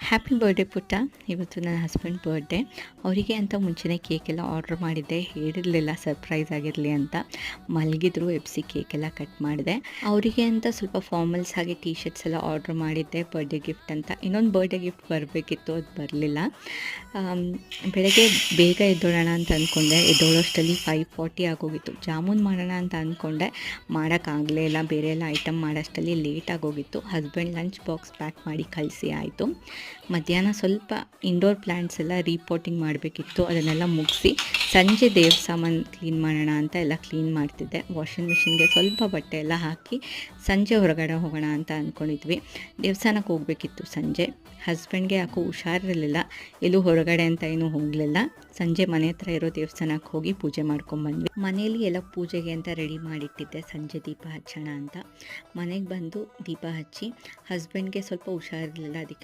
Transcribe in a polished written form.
Happy birthday ಪುಟ್ಟ. ಇವತ್ತು ನನ್ನ ಹಸ್ಬೆಂಡ್ ಬರ್ಡೇ. ಅವರಿಗೆ ಅಂತ ಮುಂಚೆನೇ ಕೇಕೆಲ್ಲ ಆರ್ಡ್ರ್ ಮಾಡಿದ್ದೆ, ಹೇಳಿರಲಿಲ್ಲ ಸರ್ಪ್ರೈಸ್ ಆಗಿರಲಿ ಅಂತ. ಮಲಗಿದ್ರು, ಎಬ್ಸಿ ಕೇಕೆಲ್ಲ ಕಟ್ ಮಾಡಿದೆ. ಅವರಿಗೆ ಅಂತ ಸ್ವಲ್ಪ ಫಾರ್ಮಲ್ಸ್ ಹಾಗೆ ಟೀ ಶರ್ಟ್ಸ್ ಎಲ್ಲ ಆರ್ಡ್ರ್ ಮಾಡಿದ್ದೆ ಬರ್ಡೇ ಗಿಫ್ಟ್ ಅಂತ. ಇನ್ನೊಂದು ಬರ್ಡೇ ಗಿಫ್ಟ್ ಬರಬೇಕಿತ್ತು, ಅದು ಬರಲಿಲ್ಲ. ಬೆಳಗ್ಗೆ ಬೇಗ ಎದ್ದೋಳೋಣ ಅಂತ ಅಂದ್ಕೊಂಡೆ. ಎದ್ದೋಳೋಷ್ಟರಲ್ಲಿ 5:40 ಆಗೋಗಿತ್ತು. ಜಾಮೂನ್ ಮಾಡೋಣ ಅಂತ ಅಂದ್ಕೊಂಡೆ, ಮಾಡೋಕ್ಕಾಗಲೇ ಇಲ್ಲ. ಬೇರೆ ಎಲ್ಲ ಐಟಮ್ ಮಾಡೋಷ್ಟರಲ್ಲಿ ಲೇಟ್ ಆಗೋಗಿತ್ತು. ಹಸ್ಬೆಂಡ್ ಲಂಚ್ ಬಾಕ್ಸ್ ಪ್ಯಾಕ್ ಮಾಡಿ ಕಳಿಸಿ ಆಯಿತು. ಮಧ್ಯಾಹ್ನ ಸ್ವಲ್ಪ ಇಂಡೋರ್ ಪ್ಲ್ಯಾಂಟ್ಸ್ ಎಲ್ಲ ರೀಪೋಟಿಂಗ್ ಮಾಡಬೇಕಿತ್ತು, ಅದನ್ನೆಲ್ಲ ಮುಗಿಸಿ ಸಂಜೆ ದೇವ್ರ ಸಾಮಾನು ಕ್ಲೀನ್ ಮಾಡೋಣ ಅಂತ ಎಲ್ಲ ಕ್ಲೀನ್ ಮಾಡ್ತಿದ್ದೆ. ವಾಷಿಂಗ್ ಮಿಷಿನ್ಗೆ ಸ್ವಲ್ಪ ಬಟ್ಟೆ ಎಲ್ಲ ಹಾಕಿ ಸಂಜೆ ಹೊರಗಡೆ ಹೋಗೋಣ ಅಂತ ಅಂದ್ಕೊಂಡಿದ್ವಿ. ದೇವಸ್ಥಾನಕ್ಕೆ ಹೋಗಬೇಕಿತ್ತು ಸಂಜೆ. ಹಸ್ಬೆಂಡ್ಗೆ ಯಾಕೋ ಹುಷಾರಿರಲಿಲ್ಲ, ಎಲ್ಲೂ ಹೊರಗಡೆ ಅಂತ ಏನೂ ಹೋಗಲಿಲ್ಲ. ಸಂಜೆ ಮನೆ ಹತ್ರ ಇರೋ ದೇವಸ್ಥಾನಕ್ಕೆ ಹೋಗಿ ಪೂಜೆ ಮಾಡ್ಕೊಂಡ್ಬಂದ್ವಿ. ಮನೇಲಿ ಎಲ್ಲ ಪೂಜೆಗೆ ಅಂತ ರೆಡಿ ಮಾಡಿಟ್ಟಿದ್ದೆ, ಸಂಜೆ ದೀಪ ಹಚ್ಚೋಣ ಅಂತ. ಮನೆಗೆ ಬಂದು ದೀಪ ಹಚ್ಚಿ, ಹಸ್ಬೆಂಡ್ಗೆ ಸ್ವಲ್ಪ ಹುಷಾರಿರಲಿಲ್ಲ, ಅದಕ್ಕೆ